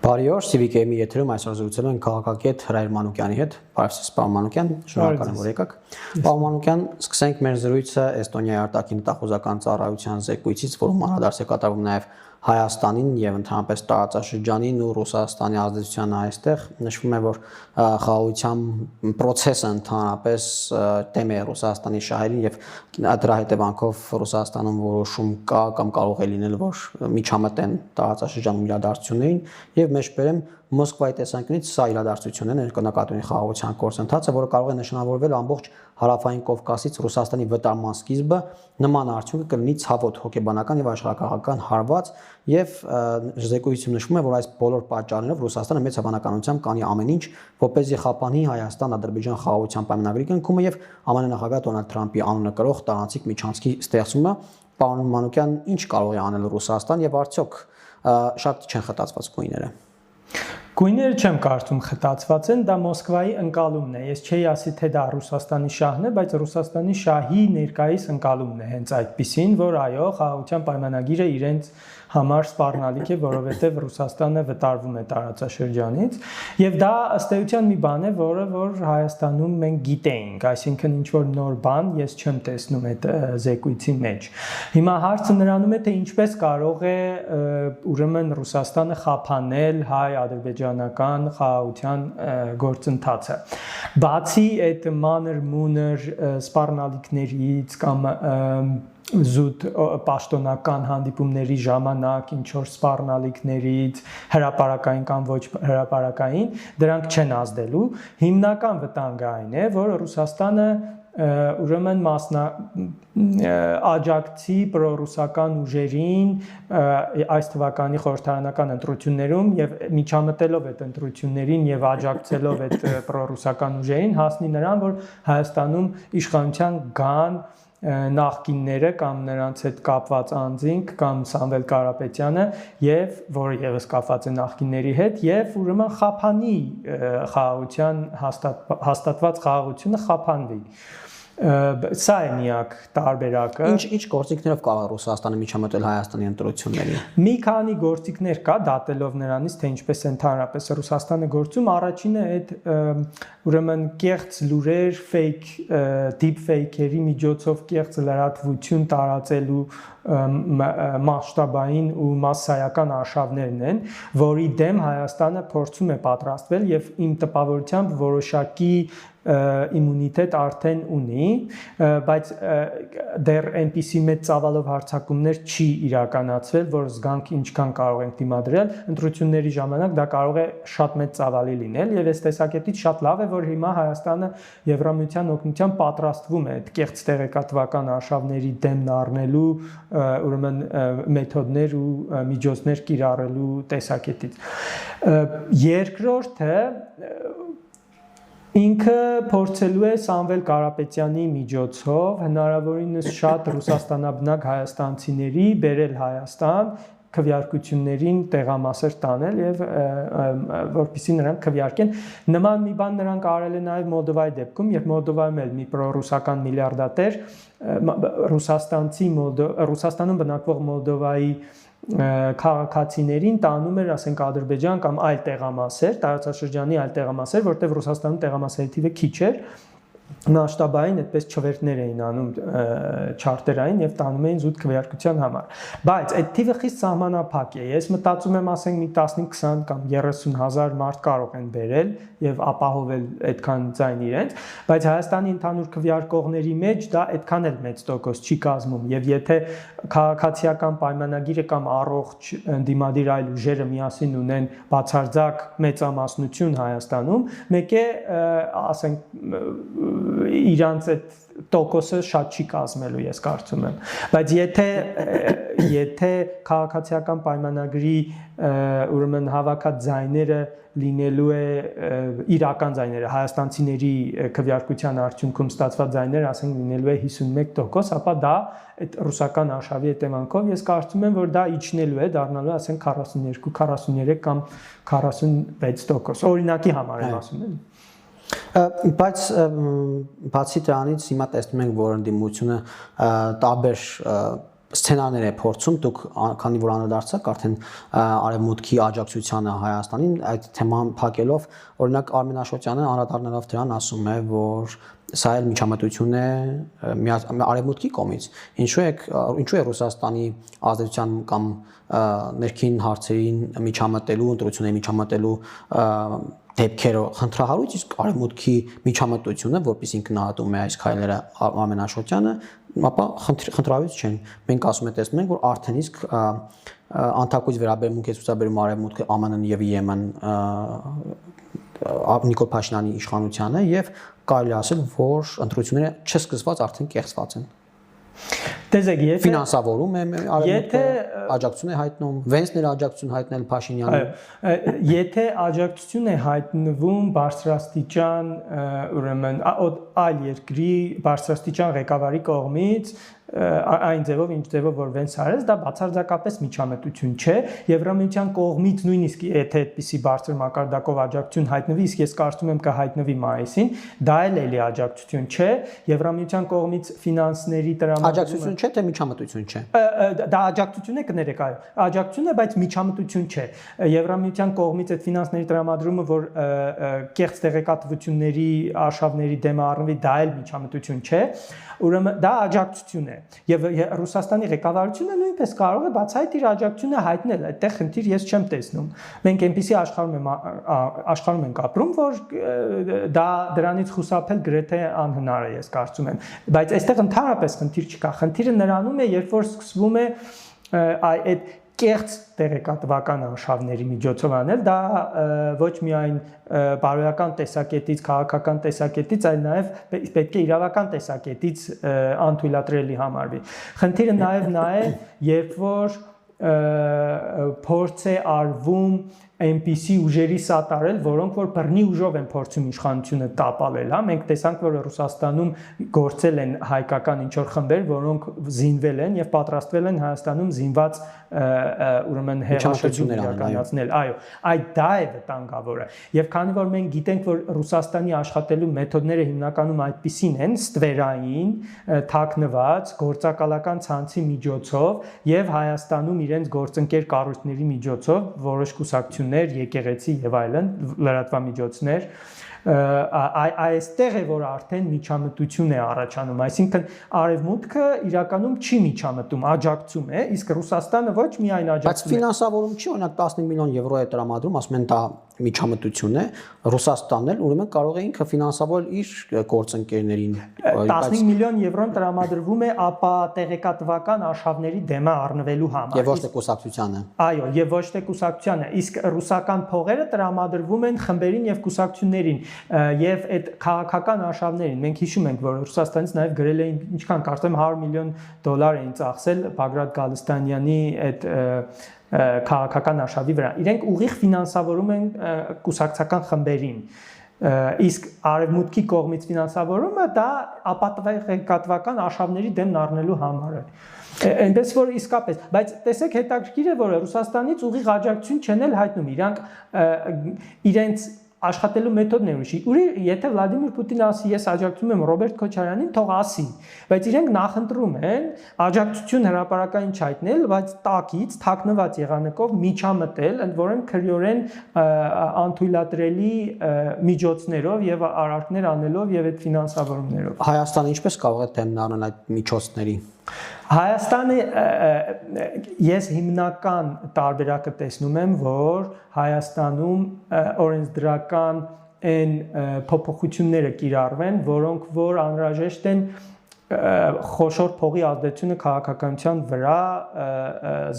Բարի օր, Civic AM-ի եթերում այսօր զրուցել ենք քաղաքագետ Հրայր Մանուկյանի հետ։ Բարև պարոն Մանուկյան, շնորհակալ եմ, որ եկաք։ Պարոն Մանուկյան, սկսենք մեր զրույցը Էստոնիայի արտաքին հետախուզական ծառայության զեկույցից, որում անդրադարձ է կատարվում նաև Հայաստանին եւ ընդհանրապես տարածաշրջանին ու Ռուսաստանի ազդեցությանը այստեղ նշվում է, որ խաղաղության process-ը ընդհանրապես դեմ է Ռուսաստանի շահերին եւ դրա հետևանքով Ռուսաստանում որոշում կա կամ կարող է լինել, որ միջամտեն տարածաշրջանում իրադարձություններին եւ մեջբերեմ Մոսկվայի տեսանկյունից սա իրադարձություն է ներկայացնի խաղաղության գործընթացը, որը կարող է նշանավորվել ամբողջ հարավային Կովկասից Ռուսաստանի վտարման սկիզբը, նման արդյունքը կլինի ցավոտ հոգեբանական եւ աշխարհակաղակական հարված եւ զեկույցում նշվում է, որ այս բոլոր պատճառներով Ռուսաստանը մեծ հավանականությամբ կանի ամեն ինչ, որպեսզի խափանի Հայաստան-Ադրբեջան խաղաղության պայմանագրի կնքումը եւ ԱՄՆ նախագահ Դոնալդ Թրամփի անունը կրող տարածիկ միջանցքի ստեղծումը։ Պարոն Մանուկյան, ինչ կարող է անել Ռուսաստան եւ արդյոք շատ չեն խտացված գույները։ Գույները չեմ կարծում խտացված են, դա Մոսկվայի ընկալումն է։ Ես չէի ասի, թե դա Ռուսաստանի շահն է, բայց Ռուսաստանի շահի ներկայիս ընկալումն է հենց այդպիսին, որ այո, խաղաղության պայմանագիրը իրենց համար սպառնալիք է, որովհետև Ռուսաստանը վտարվում է տարածաշրջանից, եւ դա ըստ էության մի բան է, որը որ Հայաստանում մենք գիտեինք, այսինքն ինչ որ նոր բան ես չեմ տեսնում այդ զեկույցի մեջ։ Հիմա հարցը նրանում է, թե ինչպես կարող է ուրեմն Ռուսաստանը խափանել հայ-ադրբեջանական խաղաղության գործընթացը։ Բացի այդ մանր-մունր սպառնալիքներից կամ զուտ պաշտոնական հանդիպումների ժամանակ ինչ որ սպառնալիքներից հրապարակային կամ ոչ հրապարակային դրանք չեն ազդելու հիմնական վտանգը այն է որ Ռուսաստանը ուրեմն աջակցի պրոռուսական ուժերին այս թվականի խորհրդարանական ընտրություններում եւ միջամտելով այդ ընտրություններին եւ աջակցելով այդ պրոռուսական ուժերին հասնի նրան որ Հայաստանում իշխանության գան նախկինները կամ նրանց հետ կապված անձինք կամ Սամվել Կարապետյանը եւ որը եւս կապված է նախկինների հետ եւ ուրեմն խափանի խաղաղության հաստատված խաղաղությունը խափանվի սա է միակ տարբերակը ինչ գործիքներով կարող Ռուսաստանը միջամտել Հայաստանի ընտրություններին մի քանի գործիքներ կա դատելով նրանից թե ինչպես է ընդհանրապես Ռուսաստանը գործում առաջինը այդ ուրեմն կեղծ լուրեր fake deep fake-երի միջոցով կեղծ լրատվություն տարածելու մասշտաբային ու մասսայական արշավներն են որի դեմ Հայաստանը փորձում է պատրաստվել եւ իմ տպավորությամբ որոշակի իմունիտետ արդեն ունի, բայց դեռ այնպիսի մեծ ծավալով հարձակումներ չի իրականացվել, որ զգանք ինչքան կարող ենք դիմադրել, ընտրությունների ժամանակ դա կարող է շատ մեծ ծավալի լինել եւ այս տեսակետից շատ լավ է, որ հիմա Հայաստանը Եվրամիության օգնությամբ պատրաստվում է այդ կեղծ տեղեկատվական արշավների դեմն առնելու ուրեմն մեթոդներ ու միջոցներ կիրառելու տեսակետից։ Երկրորդը Ինքը փորձելու է Սամվել Կարապետյանի միջոցով հնարավորինս շատ ռուսաստանաբնակ հայաստանցիների բերել Հայաստան քվեարկություններին տեղամասեր տանել եւ որպեսզի նրանք քվեարկեն նման մի բան նրանք արել են նաեւ Մոլդովայի դեպքում երբ Մոլդովայում էլ մի պրոռուսական միլիարդատեր Ռուսաստանում բնակվող Մոլդովայի քաղաքացիներին տանում էր, ասենք Ադրբեջան կամ այլ տեղամասեր, տարածաշրջանի այլ տեղամասեր, որտեղ Ռուսաստանում տեղամասերի թիվը քիչ էր, մասշտաբային այդպես չվերթներ էին անում չարտերային եւ տանում էին զուտ քվեարկության համար։ Բայց այդ թիվը խիստ սահմանափակ է։ Ես մտածում եմ, ասենք մի 15-20 կամ 30,000 մարդ կարող են բերել եւ ապահովել այդքան ձայն իրենց, բայց Հայաստանի ընդհանուր քվեարկողների մեջ դա այդքան էլ մեծ տոկոս չի կազմում եւ եթե քաղաքացիական պայմանագիրը կամ առողջ ընդդիմադիր այլ ուժերը միասին ունեն բացարձակ մեծամասնություն Հայաստանում, մեկ է ասենք իրանց այդ տոկոսը շատ չի կազմելու ես կարծում եմ բայց եթե քաղաքացիական պայմանագրի ուրեմն հավաքած ձայները լինելու է իրական ձայները հայաստանցիների քվեարկության արդյունքում ստացված ձայները ասենք լինելու է 51%, ապա դա այդ ռուսական արշավի հետևանքով ես կարծում եմ որ դա իջնելու է դառնալու ասենք 42, 43 կամ 46% օրինակի համար եմ ասում եմ Բայց բացի դրանից հիմա տեսնում ենք որ ընդդիմությունը տարբեր սցենարներ է փորձում դուք քանի որ անդրադարձաք արդեն արևմուտքի աջակցությանը Հայաստանին այդ թեման փակելով օրինակ Արմեն Աշոտյանը անդրադառնալով դրան ասում է որ սա էլ միջամտություն է արևմուտքի կողմից ինչու է Ռուսաստանի ազդեցության կամ ներքին հարցերին միջամտելու ընտրությունների միջամտելու դեպքերը խնդրահարույց իսկ արևմուտքի միջամտությունը որպես ինքնահատում է այս քայլերը Արմեն Աշոտյանը ապա խնդրահարույց չեն մենք ասում ենք տեսնում ենք որ արդեն իսկ անթակույց վերաբերմունք է ցուցաբերում արևմուտքը ԱՄՆ-ն եւ ԵՄ-ն Նիկոլ Փաշինյանի իշխանությանը եւ կարելի ասել որ ընտրությունները չսկսված արդեն կեղծված են Տեսեք, եթե ֆինանսավորում է արևմուտքը աջակցություն է հայտնում, Վենսն աջակցություն հայտնել Փաշինյանին։ Եթե աջակցություն է հայտնվում բարձրաստիճան, ուրեմն այլ երկրի բարձրաստիճան ղեկավարի կողմից այն ձևով ինչ ձևով որ Վենս արեց դա բացարձակապես միջամտություն չէ Եվրամիության կողմից նույնիսկ եթե այդպիսի բարձր մակարդակով աջակցություն հայտնվի իսկ ես կարծում եմ կհայտնվի մայիսին դա էլ աջակցություն չէ Եվրամիության կողմից ֆինանսների աջակցություն չէ թե միջամտություն չէ դա աջակցություն է կներեք այո աջակցություն է բայց միջամտություն չէ Եվրամիության կողմից այդ ֆինանսների տրամադրումը որ կեղծ տեղեկատվությունների արշավների դեմ առնվի դա էլ միջամտություն չէ ուրեմն դա աջակցություն է եւ Ռուսաստանի ղեկավարությունը նույնպես կարող է բացահայտ իր աջակցությունը հայտնել այդտեղ խնդիր ես չեմ տեսնում մենք այնպեսի աշխարհում ենք ապրում որ դա դրանից խուսափել գրեթե անհնար է ես կարծում եմ բայց այստեղ ընդհանրապես խնդիր չկա խնդիրը նրանում է երբ որ սկսվում է այդ կեղծ տեղեկատվական արշավների միջոցով անել դա ոչ միայն բարոյական տեսակետից քաղաքական տեսակետից այլ նաև պետք է իրավական տեսակետից անթույլատրելի համարվի խնդիրը նաև նա է երբ որ փորձ է արվում այնպիսի ուժերի սատարել, որոնք որ բռնի ուժով են փորձում իշխանությունը տապալել, հա, մենք տեսանք, որ Ռուսաստանում գործել են հայկական ինչ-որ խմբեր, որոնք զինվել են եւ պատրաստվել են Հայաստանում զինված ուրեմն հեղաշրջումներ իրականացնել, այո, այդ դա է վտանգավորը։ Եվ քանի որ մենք գիտենք, որ Ռուսաստանի աշխատելու մեթոդները հիմնականում այդպիսին են, ստվերային, թաքնված, գործակալական ցանցի միջոցով եւ Հայաստանում իրենց գործընկեր կառույցների միջոցով որոշ կուսակցություններ, եկեղեցի եւ այլն, լրատվամիջոցներ այստեղ է որ արդեն միջամտություն է առաջանում, այսինքն արևմուտքը իրականում չի միջամտում, աջակցում է, իսկ Ռուսաստանը ոչ միայն աջակցում է, բայց ֆինանսավորում չի, օրինակ 15 միլիոն եվրո է տրամադրում, ասում են դա միջամտություն է, Ռուսաստանն էլ ուրեմն կարող է ինքը ֆինանսավորել իր գործընկերներին 15 միլիոն եվրոն տրամադրվում է ապա տեղեկատվական արշավների դեմը առնվելու համար։ Եվ ոչ թե կուսակցությանը։ Այո, եւ ոչ թե կուսակցությանը, իսկ ռուսական փողերը տրամադրվում են խմբերին եւ կուսակցություններին եւ այդ քաղաքական արշավներին։ Մենք հիշում ենք, որ Ռուսաստանից նաեւ գրել էին, ինչքան կարծեմ 100 միլիոն դոլար էին ծախսել Բագրատ Գալստանյանի այդ քաղաքական արշավի վրա։ Իրենք ուղիղ ֆինանսավորում են կուսակցական խմբերին։ Իսկ արևմուտքի կողմից ֆինանսավորումը դա ապատվական արշավների դեմ առնելու համար է։ Այնպես որ իսկապես, բայց տեսեք հետաքրքիր է, որ Ռուսաստանից ուղիղ աջակցություն չեն էլ հայտնում, իրանք իրենց աշխատելու մեթոդն է ուրիշ։ Եթե Վլադիմիր Պուտինը ասի ես աջակցում եմ Ռոբերտ Քոչարյանին, թող ասի, բայց իրենք նախընտրում են աջակցություն հրապարակային չհայտնել, բայց տակից թաքնված եղանակով միջամտել, ընդ որում քրեորեն անթույլատրելի միջոցներով եւ արարքներ անելով եւ այդ ֆինանսավորումներով։ Հայաստանը ինչպես կարող է դեմն առնել այդ միջոցների։ Հայաստանը ես հիմնական տարբերակը տեսնում եմ, որ Հայաստանում օրենսդրական այն փոփոխությունները կիրառվեն, որոնք որ անհրաժեշտ են խոշոր փողի ազդեցությունը քաղաքականության վրա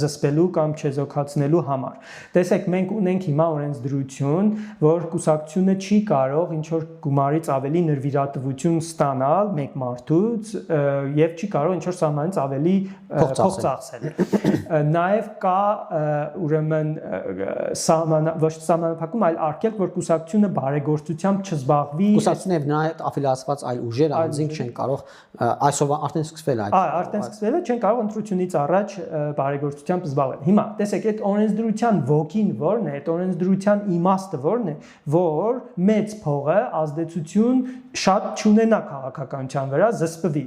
զսպելու կամ չեզոքացնելու համար։ Տեսեք, մենք ունենք հիմա օրենսդրություն, որ կուսակցությունը չի կարող ինչ որ գումարից ավելի նրվիրատվություն ստանալ մեկ մարդուց եւ չի կարող ինչ որ սահմանից ավելի փող ծախսել։ Նաեւ կա ուրեմն ոչ սահմանափակում, այլ արգելք, որ կուսակցությունը բարեգործությամբ չզբաղվի։ Կուսակցությունները նրա հետ աֆիլիացված այլ ուժեր անձինք չեն կարող այսօր արդեն սկսվել է այդ։ Արդեն սկսվել է, չեն կարող ընտրությունից առաջ բարեգործությամբ զբաղվել։ Հիմա տեսեք, այդ օրենսդրության ոգին որն է, այդ օրենսդրության իմաստը որն է, որ մեծ փողը ազդեցություն շատ չունենա քաղաքականության վրա, զսպվի։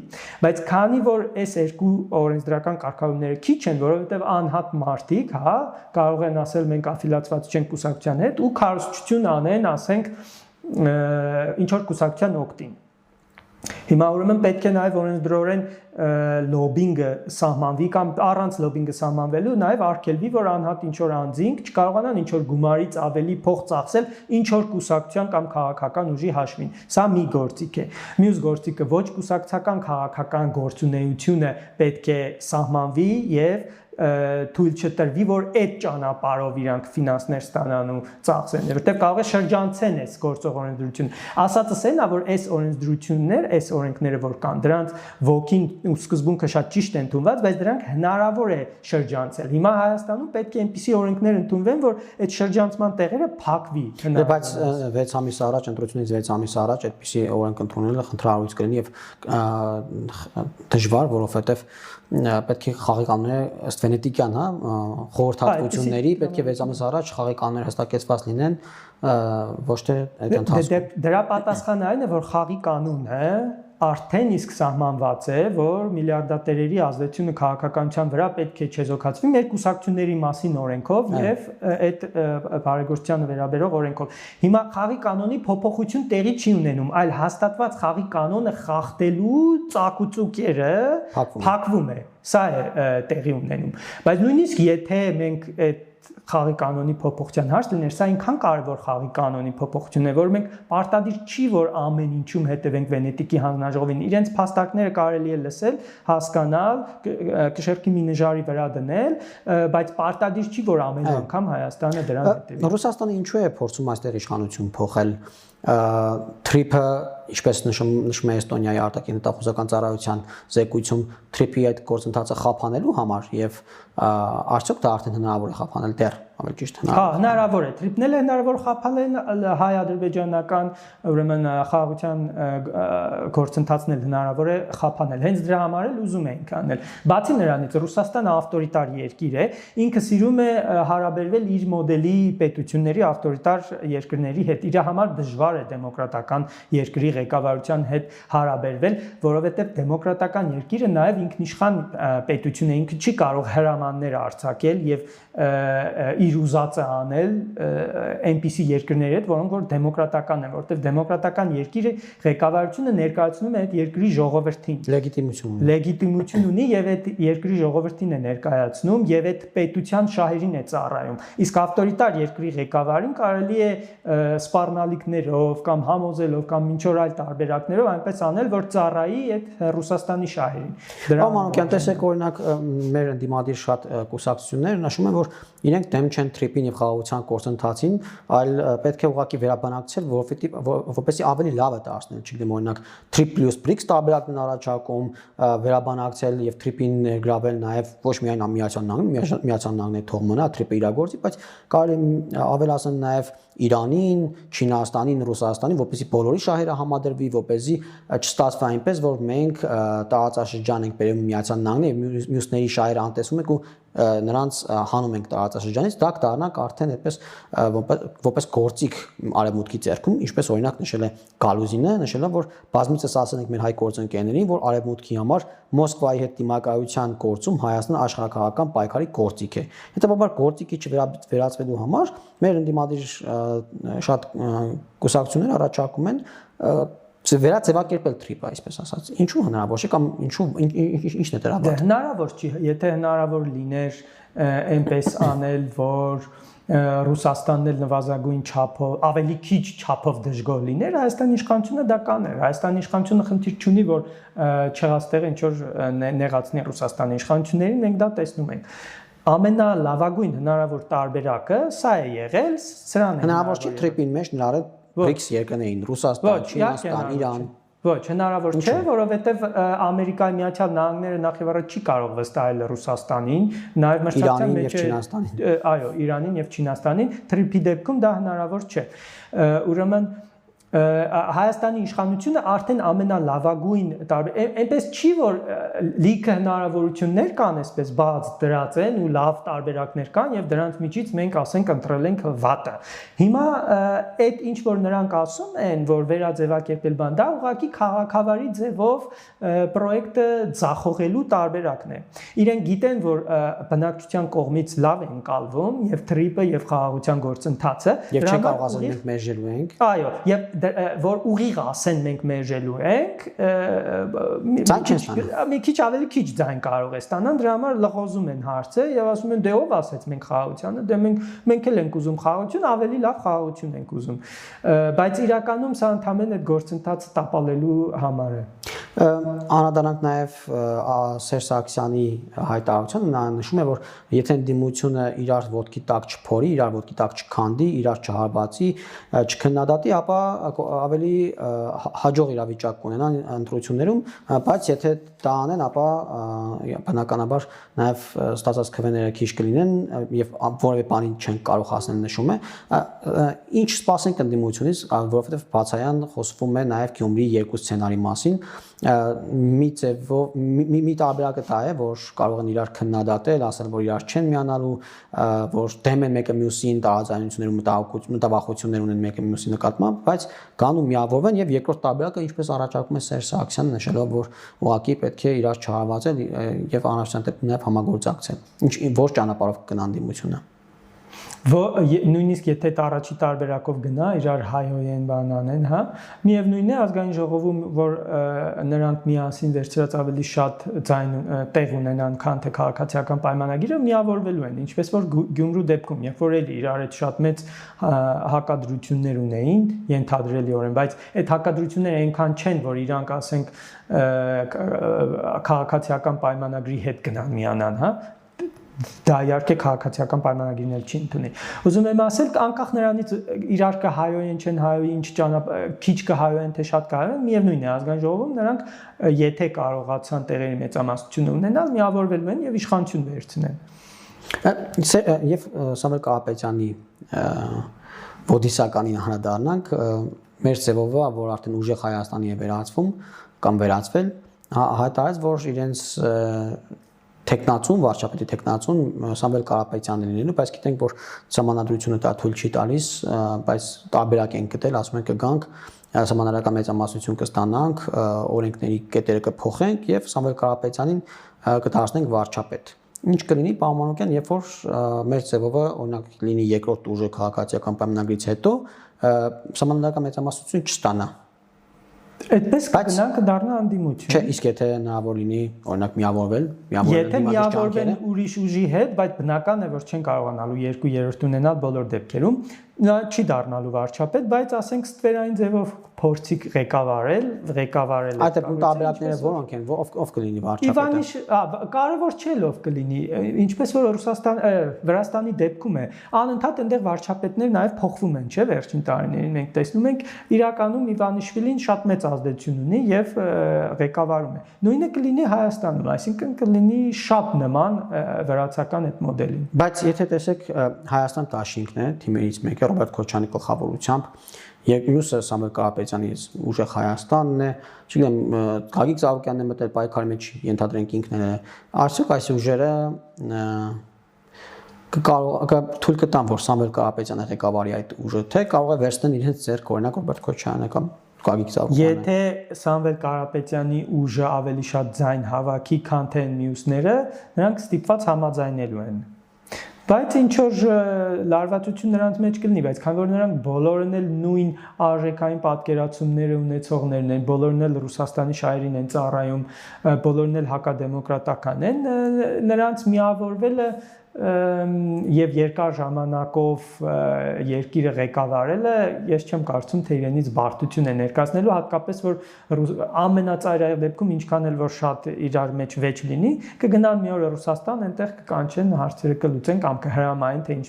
Բայց քանի որ այս երկու օրենսդրական կարգավորումները քիչ են, որովհետև անհատ մարդիկ, հա, կարող են ասել մենք աֆիլիացված չենք կուսակցության հետ ու քարոզչություն անեն, ասենք, ինչ որ կուսակցության օգտին։ Հիմա ուրեմն պետք է նաև օրենսդրորեն լոբինգը սահմանվի կամ առանց լոբինգը սահմանվելու նաև արգելվի, որ անհատ ինչ որ անձինք չկարողանան ինչ որ գումարից ավելի փող ծախսել ինչ որ կուսակցության կամ քաղաքական ուժի հաշվին։ Սա մի գործիք է։ Մյուս գործիքը ոչ կուսակցական քաղաքական գործունեությունը պետք է սահմանվի եւ թույլ չտրվի, որ այդ ճանապարհով իրանք ֆինանսներ ստանան ու ծախսեն, որտեղ կարող է շրջանցեն այս գործող օրենսդրությունը։ Ասածս այն է, որ այս օրենսդրություններ, այս օրենքները որ կան, դրանց ոգին ու սկզբունքը շատ ճիշտ են ընդունված, բայց դրանք հնարավոր է շրջանցել։ Հիմա Հայաստանում պետք է այնպիսի օրենքներ ընդունվեն, որ այդ շրջանցման տեղերը փակվի։ Բայց 6 ամիս առաջ, ընտրությունից 6 ամիս առաջ այդպիսի օրենք ընդունելը խնդրահարույց կլինի եւ դժվար, որովհետեւ պետք է խաղի կանոնները ըստ վենետիկյան, հա, խորհրդատվությունների պետք է 6 ամիս առաջ խաղի կանոնները հստակեցված լինեն, ոչ թե այդ ընթացքում։ Դրա պատասխանը այն է, որ խաղի կանոնը արդեն իսկ սահմանված է, որ միլիարդատերերի ազդեցությունը քաղաքականության վրա պետք է չեզոքացվի մեր կուսակցությունների մասին օրենքով եւ այդ բարեգործությանը վերաբերող օրենքով։ Հիմա խաղի կանոնի փոփոխություն տեղի չի ունենում, այլ հաստատված խաղի կանոնը խախտելու ծակուցուկերը փակվում է։ Սա է տեղի ունենում։ Բայց նույնիսկ եթե մենք այդ խաղի կանոնի փոփոխության հարց լիներ, սա այնքան կարևոր խաղի կանոնի փոփոխություն է, որ մենք պարտադիր չի, որ ամեն ինչում հետևենք Վենետիկի հանձնաժողովին, իրենց փաստարկները կարելի է լսել, հասկանալ, կշեռքի մի նժարի վրա դնել, բայց պարտադիր չի, որ ամեն անգամ Հայաստանը դրան հետևի։ Ռուսաստանը ինչու է փորձում այստեղ իշխանություն փոխել։ Թրիփը, ինչպես նշում է Էստոնիայի արտաքին հետախուզական ծառայության զեկույցում, թրիփի այդ գործընթացը խափանելու համար եւ արդյոք դա արդեն հնարավոր է խափանել դեռ, ավելի ճիշտ հնարավոր։ Հա, հնարավոր է թրիփնել է հնարավոր խափանել հայ-ադրբեջանական ուրեմն խաղաղության գործընթացն էլ հնարավոր է խափանել։ Հենց դրա համար էլ ուզում էինք անել։ Բացի նրանից, Ռուսաստանը ավտորիտար երկիր է, ինքը սիրում է հարաբերվել իր մոդելի պետությունների ավտորիտար երկրների հետ։ Իր համար դժվար է դեմոկրատական երկրի ղեկավարության հետ հարաբերվել, որովհետև դեմոկրատական երկիրը նաև ինքնիշխան պետություն է, ինքը չի կարող հրամաններ արձակել եւ իր ուզածը անել այնպիսի երկրների հետ, որոնք որ դեմոկրատական են, որովհետև դեմոկրատական երկիրը ղեկավարությունը ներկայացնում է այդ երկրի ժողովրդին, լեգիտիմություն ունի եւ այդ երկրի ժողովրդին է ներկայացնում եւ այդ պետության շահերին է ծառայում։ Իսկ ավտորիտար երկրի ղեկավարին կարելի է սպառնալիքներով կամ համոզելով կամ ինչ որ այլ տարբերակներով այնպես անել, որ ծառայի այդ Ռուսաստանի շահերին։ Պարոն տեսեք օրինակ մեր ընդդիմադիր շատ կուսակցություններ նշում են, որ իրենք դեմ չեն թրիփին եւ խաղաղության գործընթացին, այլ պետք է ուղղակի վերաբնակցել, որովհետեւ ավելի լավ է դարձնել, չգիտեմ, օրինակ թրիփ պլյուս բրիքս տարբերակն առաջարկում, վերաբնակցել եւ թրիփին ներգրավել նաեւ ոչ միայն Միացյալ Նահանգների թող մնա թրիփը իրագործի, բայց կարելի ավելացնել նաեւ Իրանին, Չինաստանին, Ռուսաստանին, որպեսզի բոլորի շահերը համադրվի, որպեսզի չստացվի այնպես, որ մենք տարածաշրջան ենք բերում Միացյալ Նահանգներ եւ մյուսների շահերը անտեսում ենք ու նրանց հանում ենք տարածաշրջանից, դա կդառնանք արդեն այդպես որպես գործիք արևմուտքի ձեռքում, ինչպես օրինակ նշել է Գալուզինը, նշել է, որ բազմիցս ասել ենք մեր հայ գործընկերներին, որ արևմուտքի համար Մոսկվայի հետ դիմակայության գործում Հայաստանը աշխարհակաղակական պայքարի գործիք է։ Հետևաբար գործիքի չվերածվելու համար մեր ընդդիմադիր շատ կուսակցություններ առաջարկում են վերաձևակերպել թրիփը, այսպես ասած։ Ինչու հնարավոր չէ կամ ինչն է դրա վրա։ Հնարավոր չի, եթե հնարավոր լիներ այնպես անել, որ Ռուսաստանն էլ նվազագույն չափով, ավելի քիչ չափով դժգոհ լիներ, Հայաստանի իշխանությունը դա կաներ։ Հայաստանի իշխանությունը խնդիր չունի, որ չեղածտեղ ինչ որ նեղացնի Ռուսաստանի իշխանություններին, մենք դա տեսնում ենք։ Ամենալավագույն հնարավոր տարբերակը սա է եղել, սրան է։ Հնարավոր չի թրիփին մեջ ներառել BRICS երկրներին՝ Ռուսաստան, Չինաստան, Իրան։ Ոչ, հնարավոր չէ, որովհետև Ամերիկայի Միացյալ Նահանգները նախ եւ առաջ չի կարող վստահել Ռուսաստանին, նաեւ մշտական մեջ է այո, Իրանին եւ Չինաստանին, թրիփի դեպքում դա հնարավոր չէ։ Ուրեմն Հայաստանի իշխանությունը արդեն ամենալավագույն այնպես չի որ լիքը հնարավորություններ կան այսպես բաց դրած են ու լավ տարբերակներ կան եւ դրանց միջից մենք ասենք ընտրել ենք վատը հիմա այդ ինչ որ նրանք ասում են որ վերաձևակերպել բան դա ուղղակի քաղաքավարի ձևով պրոյեկտը ձախողելու տարբերակն է իրենք գիտեն որ բնակչության կողմից լավ են կալվում եւ թրիպը եւ խաղաղության գործընթացը եւ չեն կարող ասել մենք մերժելու ենք այո եւ որ ուղիղ ասեն մենք մերժելու ենք մի քիչ ավելի քիչ ձայն կարող է ստանան դրա համար լղոզում են հարցը եւ ասում են դե ով ասեց մենք խաղաղությանը դե մենք էլ ենք ուզում խաղաղություն ավելի լավ խաղաղություն ենք ուզում բայց իրականում սա ընդհանրապես այդ գործընթացը տապալելու համար է Անդրանք նաև Սերժ Սարգսյանի հայտարարությունը նա նշում է որ եթե դիմությունը իրար ոտքի տակ չփորի, իրար ոտքի տակ չքանդի, իրար չհարբացի, չքննադատի, ապա ավելի հաջող իրավիճակ կունենան ընտրություններում, բայց եթե դա անեն, ապա բնականաբար նաև ստացած քվեները քիչ կլինեն եւ որևէ բանի չեն կարող հասնել նշում է ինչ սպասենք ընդդիմությունից, որովհետեւ բացայան խոսվում է նաև Գյումրի երկու սցենարի մասին մի տարբերակը դա է, որ կարող են իրար քննադատել, ասել, որ իրար չեն միանալու, որ դեմ են մեկը մյուսին, տարաձայնություններ ու մտավախություններ ունեն մեկը մյուսի նկատմամբ, բայց կան ու միավորվեն եւ երկրորդ տարբերակը ինչպես առաջարկում է Սերժ Սարգսյանը նշելով, որ ուղղակի պետք է իրար չհարվածել եւ անհրաժեշտ է նաեւ համագործակցել։ Ոչ ճանապարհով կգնան դիմությունը։ Նույնիսկ եթե առաջի տարբերակով գնա իրար հայոյեն բան անեն, հա, միևնույնն է ազգային ժողովում, որ նրանք միասին վերցրած ավելի շատ ձայն տեղ ունենան, քան թե քաղաքացիական պայմանագիրը միավորվելու են, ինչպես որ Գյումրու դեպքում, երբ որ էլի իրար այդ շատ մեծ հակադրություններ ունեին, ենթադրելիորեն, բայց այդ հակադրությունները այնքան չեն, որ իրանք ասենք քաղաքացիական պայմանագրի հետ գնան միանան, հա դա իհարկե քաղաքացիական պայմանագիրն էլ չի ընդունի։ Ուզում եմ ասել, անկախ նրանից իրար կհայոյեն չեն հայոյի, ինչ քիչ կհայոյեն թե շատ կհայոյեն, միևնույնն է ազգային ժողովում նրանք եթե կարողացան տեղերի մեծամասնություն ունենալ, միավորվելու են եւ իշխանություն վերցնեն։ Եվ Սամվել Կարապետյանի բոդիսականին անդրադառնանք, մեր ծևովը, որ արդեն ուժեղ Հայաստանի է վերածվում կամ վերածվել, հայտարարեց, որ իրենց տեխնացուն, վարչապետի տեխնացուն Սամվել Կարապետյանն է լինելու, բայց գիտենք, որ համանadrությունը դա թույլ չի տալիս, բայց տարբերակ են գտել, ասում են կգանք, համանadrական մեծամասնություն կստանանք, օրենքների կետերը կփոխենք եւ Սամվել Կարապետյանին կդարձնենք վարչապետ։ Ինչ կլինի պարոն Մանուկյան, երբ որ մեր ծևովը օրինակ լինի երկրորդ ուժը քաղաքացիական պայմանագրից հետո, համանadrական մեծամասնություն չստանա։ Այդպես կգնանք դառնա անդիմություն։ Չէ, իսկ եթե հնարավոր լինի, օրինակ միավորվել, եթե միավորվեն ուրիշ ուժի հետ, բայց բնական է, որ չեն կարողանալու 2/3 ունենալ բոլոր դեպքերում, նա չի դառնալու վարչապետ, բայց ասենք ստվերային ձևով փորձիկ ղեկավարել։ Այդ տարբերակները որոնք են, ով կլինի վարչապետը։ Իվանիշ, կարևոր չէ ով կլինի, ինչպես որ Վրաստանի դեպքում է, անընդհատ այնտեղ վարչապետներ նաև փոխվում են, չէ՞, վերջին տարիներին մենք տեսնում ենք, իրականում Իվանիշվիլին շատ մեծ ազդեցություն ունի եւ ղեկավարում է։ Նույնը կլինի Հայաստանում, այսինքն կլինի շատ նման վրացական այդ մոդելին։ Բայց եթե տեսեք Հայաստան դաշինքն է, թիմերից մեկը Ռոբերտ Քոչարյանի գլխավորությամբ Մյուսը Սամվել Կարապետյանի ուժեղ Հայաստանն է, չգիտեմ, Գագիկ Ծառուկյանն է մտել պայքարի մեջ, ենթադրենք ինքն է։ Արդյոք այս ուժերը թույլ կտան, որ Սամվել Կարապետյանը ղեկավարի այդ ուժը, թե կարող է վերցնել իրենց ձեռք, օրինակ Ռոբերտ Քոչարյանը կամ Գագիկ Ծառուկյանը։ Եթե Սամվել Կարապետյանի ուժը ավելի շատ ձայն հավաքի, քան թե մյուսները, նրանք ստիպված համաձայնելու են։ Բայց ինչ որ լարվածություն նրանց մեջ կլինի, բայց քանի որ նրանք բոլորն էլ նույն արժեքային պատկերացումները ունեցողներն են, բոլորն էլ Ռուսաստանի շահերին են ծառայում, բոլորն էլ հակադեմոկրատական են, նրանց միավորվելը եւ երկար ժամանակով երկիրը ղեկավարելը ես չեմ կարծում թե իրենից բարդություն է ներկայացնելու հատկապես որ ամենածայրահեղ դեպքում ինչքան էլ որ շատ իրար մեջ վեճ լինի կգնան մի օր Ռուսաստան այնտեղ կկանչեն հարցերը կլուծեն կամ կհրամայեն թե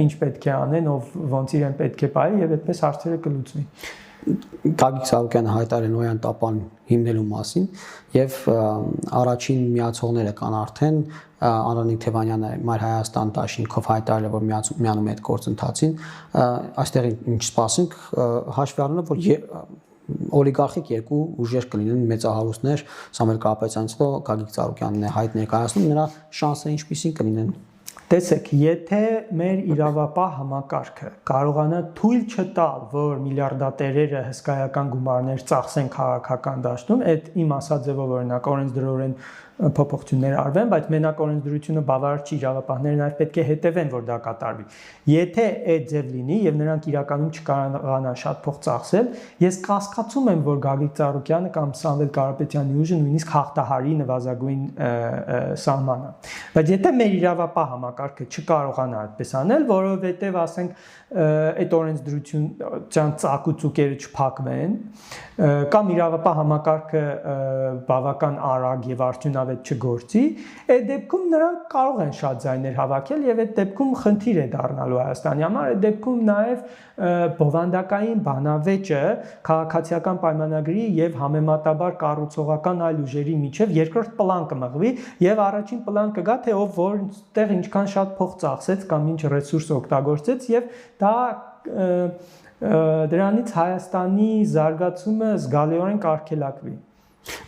ինչ պետք է անեն ով ոնց իրեն պետք է բայ եւ այդպես հարցերը կլուծվի Գագիկ Ծառուկյանը հայտարարել նոյան տապան հիմնելու մասին եւ առաջին միացողները կան արդեն Անրանիկ Թևանյանը Մայր Հայաստան դաշինքով հայտարարել որ միանում է այդ գործընթացին այստեղ ինչ սպասենք հաշվի առնելով որ օլիգարխիկ երկու ուժեր կլինեն մեծահարուստներ Սամվել Կարապետյանից հետո Գագիկ Ծառուկյանն է հայտ ներկայացնում նրա շանսը ինչպիսին կլինեն Տեսեք, եթե մեր իրավապահ համակարգը կարողանա թույլ չտալ, որ միլիարդատերերը հսկայական գումարներ ծախսեն քաղաքական դաշտում, այդ իմ ասած ձևով օրինակ օրենսդրորեն փոփոխություններ արվեն, բայց մենակ օրենսդրությունը բավարար չի իրավապահները նաև պետք է հետևեն, որ դա կատարվի։ Եթե այդ ձև լինի եւ նրանք իրականում չկարողանան շատ փող ծախսել, ես կասկածում եմ, որ Գագիկ Ծառուկյանը կամ Սամվել Կարապետյանի ուժը նույնիսկ հաղթահարի նվազագույն սահմանը։ Բայց եթե մեր իրավապահ համակարգը չկարողանա այդպես անել, որովհետեւ ասենք այդ օրենսդրության ծակուցուկերը չփակվեն, կամ իրավապահ համակարգը բավական արագ եւ արդյունավետ չգործի, այդ դեպքում նրանք կարող են շատ ձայներ հավաքել եւ այդ դեպքում խնդիր է դառնալու Հայաստանի համար, այդ դեպքում նաեւ բովանդակային բանավեճը քաղաքացիական պայմանագրի եւ համեմատաբար կառուցողական այլ ուժերի միջև երկրորդ պլան կմղվի եւ առաջին պլան կգա թե ով որտեղ ինչքան շատ փող ծախսեց կամ ինչ ռեսուրս օգտագործեց եւ դա դրանից Հայաստանի զարգացումը զգալիորեն կարգելակվի։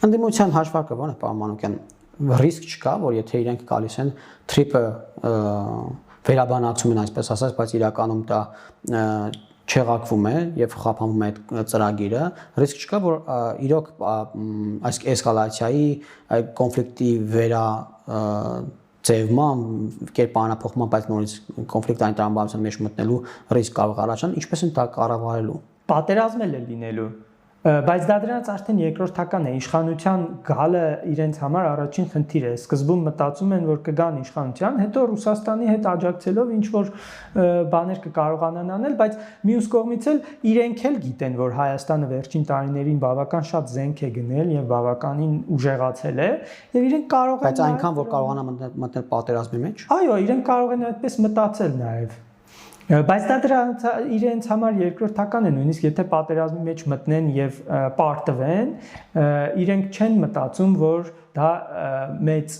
Ընդդիմության հաշվարկը ո՞ն է, պարոն Մանուկյան, ռիսկ չկա, որ եթե իրենք գալիս են թրիպը վերաբանակցում են, այսպես ասած, բայց իրականում դա չեղարկվում է եւ խափանում է այդ ծրագիրը, ռիսկ չկա, որ իրոք այս էսկալացիայի կոնֆլիկտի ձևման կերպարանափոխման, բայց նորից կոնֆլիկտային տրամաբանության մեջ մտնելու ռիսկ կարող առաջանալ, ինչպես են դա կառավարելու։ Պատերազմել է լինելու, բայց դա դրանից արդեն երկրորդական է, իշխանության գալը իրենց համար առաջին խնդիր է, սկզբում մտածում են, որ կգան իշխանության, հետո Ռուսաստանի հետ աջակցելով ինչ որ բաներ կկարողանան անել, բայց մյուս կողմից էլ իրենք էլ գիտեն, որ Հայաստանը վերջին տարիներին բավական շատ զենք է գնել եւ բավականին ուժեղացել է եւ իրենք կարող են բայց այնքան որ կարողանա մտնել պատերազմի մեջ։ Այո, իրենք կարող են այդպես մտածել նաեւ Բայց դա դրանց իրենց համար երկրորդական է, նույնիսկ եթե պատերազմի մեջ մտնեն եւ պարտվեն, իրենք չեն մտածում, որ դա մեծ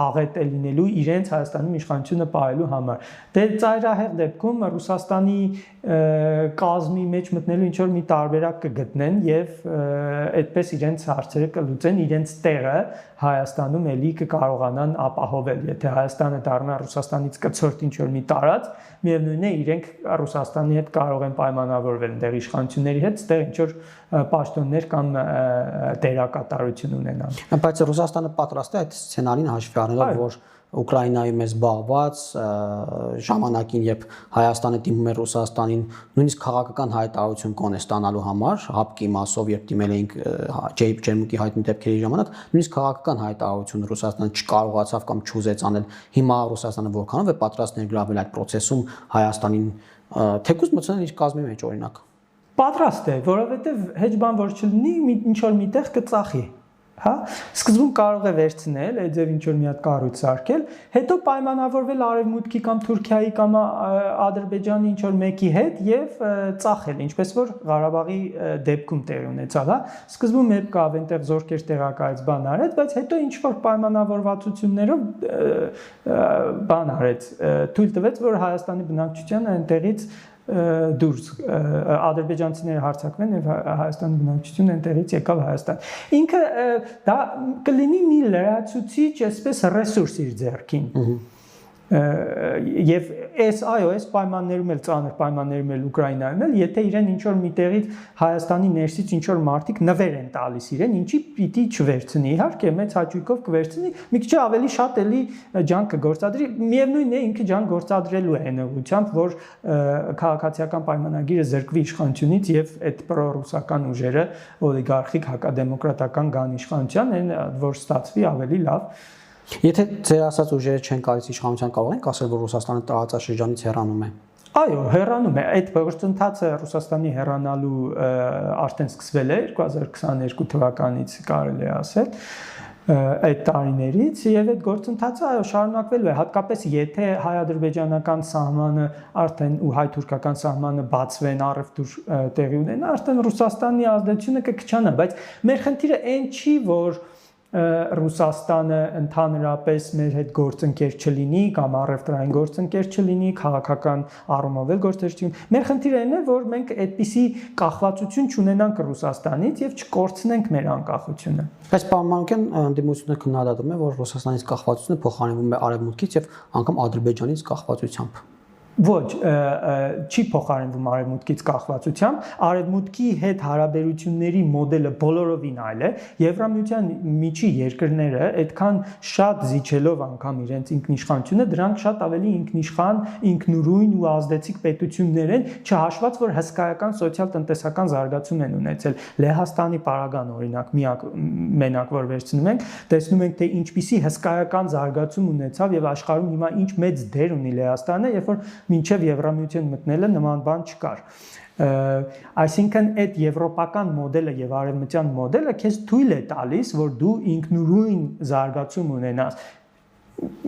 աղետ է լինելու իրենց Հայաստանում իշխանությունը պահելու համար։ Դե ծայրահեղ դեպքում Ռուսաստանի կազմի մեջ մտնելու ինչ որ մի տարբերակ կգտնեն եւ այդպես իրենց հարցերը կլուծեն, իրենց տեղը Հայաստանում էլի կկարողանան ապահովել, եթե Հայաստանը դառնա Ռուսաստանից կցորդ ինչ որ մի տարած, միևնույն է իրենք Ռուսաստանի հետ կարող են պայմանավորվել այնտեղ իշխանությունների հետ, այդտեղ ինչ որ պաշտոններ կամ դերակատարություն ունենան։ Բայց Ռուսաստանը պատրաստ է այդ սցենարին հաշվի առնելով, որ Ուկրաինայի մեզ զբաղված ժամանակին, երբ Հայաստանը դիմում է Ռուսաստանին, նույնիսկ քաղաքական հայտարարություն կոնե ստանալու համար, հապկի մասով, երբ դիմել էինք ջերմուկի հայտնի դեպքերի ժամանակ, նույնիսկ քաղաքական հայտարարություն Ռուսաստանը չկարողացավ կամ չուզեց անել։ Հիմա Ռուսաստանը որքանով է պատրաստ ներգրավել այդ process-ում Հայաստանին, թեկուզ մտցնել իր կազմի մեջ օրինակ։ Պատրաստ է, որովհետև հեչ բան որ չլինի, ինչ որ միտեղ կծախի։ Հա, սկզբում կարող է վերցնել, այդ ձև ինչ որ մի հատ կառույց սարքել, հետո պայմանավորվել Արևմուտքի կամ Թուրքիայի կամ Ադրբեջանի ինչ որ մեկի հետ եւ ծախել, ինչպես որ Ղարաբաղի դեպքում տեղի ունեցավ, հա։ Սկզբում մեկ կավ այնտեղ զորքեր տեղակայեց, բան արեց, բայց հետո ինչ որ պայմանավորվածություններով բան արեց, թույլ տվեց, որ Հայաստանի բնակչությանը այնտեղից դուրս ադրբեջանցիները հարձակվեն եւ Հայաստանի բնակչությունը այնտեղից եկավ Հայաստան։ Ինքը դա կլինի մի լրացուցիչ, այսպես ռեսուրս իր ձեռքին։ Եվ այս պայմաններում էլ ծանր պայմաններում էլ Ուկրաինայում էլ եթե իրեն ինչ որ միտեղից Հայաստանի ներսից ինչ որ մարդիկ նվեր են տալիս իրեն, ինչի պիտի չվերցնի, իհարկե մեծ հաճույքով կվերցնի, մի քիչ ավելի շատ էլի ջանք կգործադրի, միևնույնն է ինքը ջանք գործադրելու է այն ուղղությամբ, որ քաղաքացիական պայմանագիրը զրկվի իշխանությունից եւ այդ պրոռուսական ուժերը օլիգարխիկ հակադեմոկրատական գան իշխանության, որ ստացվի ավելի լավ Եթե ձեր ասած ուժերը չեն գալիս իշխանության, կարող ենք ասել, որ Ռուսաստանը տարածաշրջանից հեռանում է։ Այո, հեռանում է։ Այդ գործընթացը Ռուսաստանի հեռանալու արդեն սկսվել է 2022 թվականից կարելի է ասել։ այդ տարիներից եւ այդ գործընթացը այո շարունակվելու է հատկապես եթե հայ-ադրբեջանական սահմանը արդեն ու հայ-թուրքական սահմանը բացվեն առևտուր տեղի ունենա արդեն Ռուսաստանի ազդեցությունը կքչանա բայց մեր խնդիրը այն չի որ Ռուսաստանը ընդհանրապես մեր հետ գործընկեր չլինի կամ առևտրային գործընկեր չլինի, քաղաքական առումով էլ գործեր չլինի։ Մեր խնդիրը այն է, որ մենք այդպիսի կախվածություն չունենանք Ռուսաստանից եւ չկորցնենք մեր անկախությունը։ Բայց պարոն Մանուկյան ընդդիմությունը քննադատում է, որ Ռուսաստանից կախվածությունը փոխարինվում է Արևմուտքից եւ անգամ Ադրբեջանից կախվածությամբ։ Ոչ, չի փոխարինվում արևմուտքից կախվածությամբ, արևմուտքի հետ հարաբերությունների մոդելը բոլորովին այլ է, Եվրամիության միջի երկրները այդքան շատ զիջելով անգամ իրենց ինքնիշխանությունը, դրանք շատ ավելի ինքնիշխան, ինքնուրույն ու ազդեցիկ պետություններ են, չհաշված որ հսկայական սոցիալ-տնտեսական զարգացում են ունեցել։ Լեհաստանի պարագան օրինակ մենակ որ վերցնում ենք, տեսնում ենք թե ինչպիսի հսկայական զարգացում ունեցավ եւ աշխարհում հիմա ինչ մեծ դեր ունի Լեհաստանը, երբ որ մինչև Եվրամիության մտնելը նման բան չկար։ Այսինքն այդ եվրոպական մոդելը եւ արևմտյան մոդելը քեզ թույլ է տալիս, որ դու ինքնուրույն զարգացում ունենաս։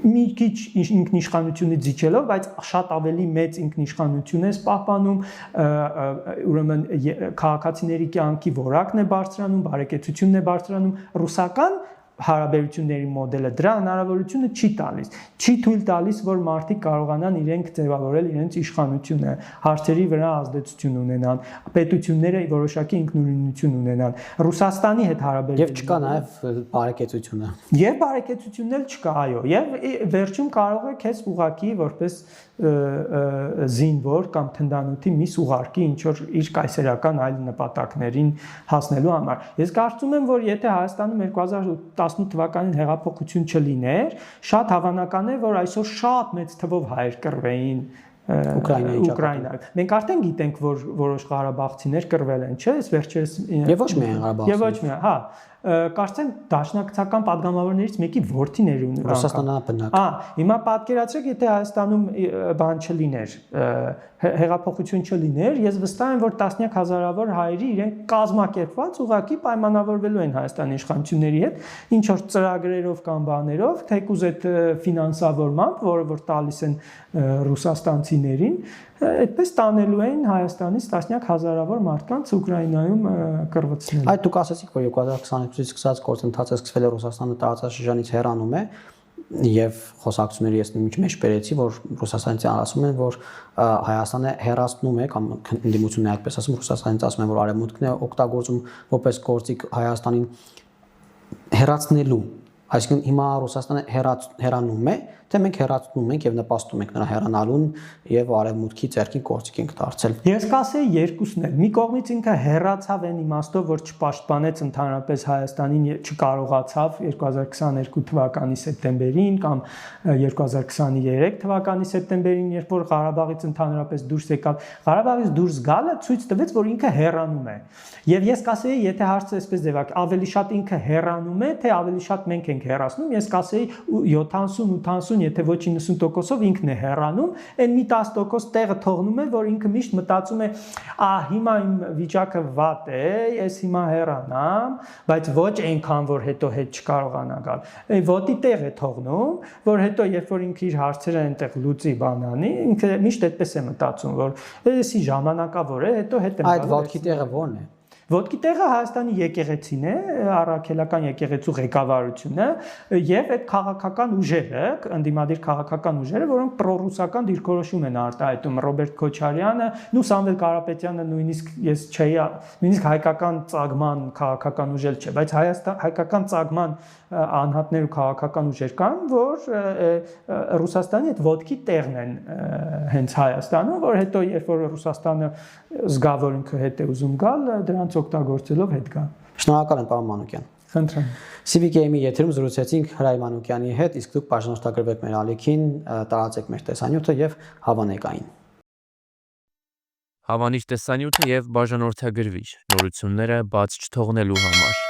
Մի քիչ ինքնիշխանությունից զիջելով, բայց շատ ավելի մեծ ինքնիշխանություն ես պահպանում, ուրեմն քաղաքացիների կյանքի որակն է բարձրանում, բարեկեցությունն է բարձրանում, ռուսական հարաբերությունների մոդելը դրա հնարավորությունը չի տալիս, չի թույլ տալիս, որ մարդիկ կարողանան իրենք ձևավորել իրենց իշխանությունը, հարցերի վրա ազդեցություն ունենան, պետությունները որոշակի ինքնուրույնություն ունենան։ Ռուսաստանի հետ հարաբերությունները Եվ չկա նաև բարեկեցությունը։ Եվ բարեկեցությունն էլ չկա, այո, եւ վերջում կարող է քեզ ուղակի որպես զինվոր կամ թնդանոթի միս ուղարկի ինչ որ իր կայսերական այլ նպատակներին հասնելու համար։ Ես կարծում եմ, որ եթե Հայաստանում 2018 թվականին հեղափոխություն չլիներ, շատ հավանական է, որ այսօր շատ մեծ թվով հայեր կռվեին Ուկրաինայում։ Մենք արդեն գիտենք, որ որոշ ղարաբաղցիներ կռվել են, չէ՞, այս վերջերս Եվ ոչ միայն ղարաբաղցիներ։ Եվ ոչ միայն, հա, կարծեմ դաշնակցական падգամավորներից մեկի որդիներ ունի Ռուսաստանաբնակ։ Հիմա պատկերացրեք, եթե Հայաստանում բան չլիներ, հեղափոխություն չլիներ, ես վստահ եմ, որ տասնյակ հազարավոր հայերի իրենք կազմակերպված ուղղակի պայմանավորվելու են Հայաստանի իշխանությունների հետ, ինչ որ ծրագրերով կամ բաներով, թեկուզ այդ ֆինանսավորմամբ, որը որ տալիս են ռուսաստանցիներին, այդպես տանելու են Հայաստանից տասնյակ հազարավոր մարդկանց Ուկրաինայում կռվեցնել։ Այդ դուք ասացիք, որ 2022-ից սկսած գործընթացը սկսվել է Ռուսաստանը տարածաշրջանից հեռանում է եւ խոսակցությունների ես ինչ մեջ բերեցի, որ Ռուսաստանից ասում են, որ Հայաստանը հեռացնում է կամ ընդդիմությունն է այդպես ասում, Ռուսաստանից ասում են, որ արևմուտքն է օգտագործում որպես գործիք Հայաստանին հեռացնելու։ Այսինքն հիմա Ռուսաստանը հեռանում է, թե մենք հեռացնում ենք եւ նպաստում ենք նրա հեռանալուն եւ արևմուտքի ձեռքին գործիք ենք դարձել։ Ես կասեի երկուսն էլ։ Մի կողմից ինքը հեռացավ այն իմաստով, որ չպաշտպանեց ընդհանրապես Հայաստանին, չկարողացավ 2022 թվականի սեպտեմբերին կամ 2023 թվականի սեպտեմբերին, երբ որ Ղարաբաղից ընդհանրապես դուրս եկավ։ Ղարաբաղից դուրս գալը ցույց տվեց, որ ինքը հեռանում է։ Եվ ես կասեի, եթե հարցը այսպես ձևակ, ավելի շատ ինքը հեռանում է, թե ավելի շատ մենք ենք հեռացնում, ես կասեի 70-80, եթե ոչ 90%-ով ինքն է հեռանում, այն մի 10% տեղը թողնում է, որ ինքը միշտ մտածում է, հիմա իմ վիճակը վատ է, ես հիմա հեռանամ, բայց ոչ այնքան, որ հետո հետ չկարողանա գալ։ Ոտի տեղ է թողնում, որ հետո երբ որ ինքը իր հարցերը այնտեղ լուծի բանանի, ինքը միշտ այդպես է մտածում, որ էսի ժամանակավոր է, հետո հետ եմ գալու։ Այդ ոտքի տեղը ո՞րն է։ Ոտքի տեղը Հայաստանի եկեղեցին է, առաքելական եկեղեցու ղեկավարությունը եւ այդ քաղաքական ուժերը, ընդդիմադիր քաղաքական ուժերը, որոնք պրոռուսական դիրքորոշում են արտահայտում։ Ռոբերտ Քոչարյանը, Սամվել Կարապետյանը նույնիսկ ես չէի, նույնիսկ հայկական ծագման քաղաքական ուժ չէ, բայց հայկական ծագման անհատներ ու քաղաքական ուժեր կան, որ Ռուսաստանի այդ ոտքի տեղն են հենց Հայաստանում, որ հետո երբ որ Ռուսաստանը զգավոր ինքը հետ է ուզում գալ, դրանց օգտագործելով հետ գա։ Շնորհակալ եմ, պարոն Մանուկյան։ Խնդրեմ։ CBK-ի եթերում զրուցեցինք Հրայր Մանուկյանի հետ, իսկ դուք բաժանորդագրվեք մեր ալիքին, տարածեք մեր տեսանյութը եւ հավանեք այն։ Հավանիր տեսանյութը եւ բաժանորդագրվիր նորությունները բաց չթողնելու համար։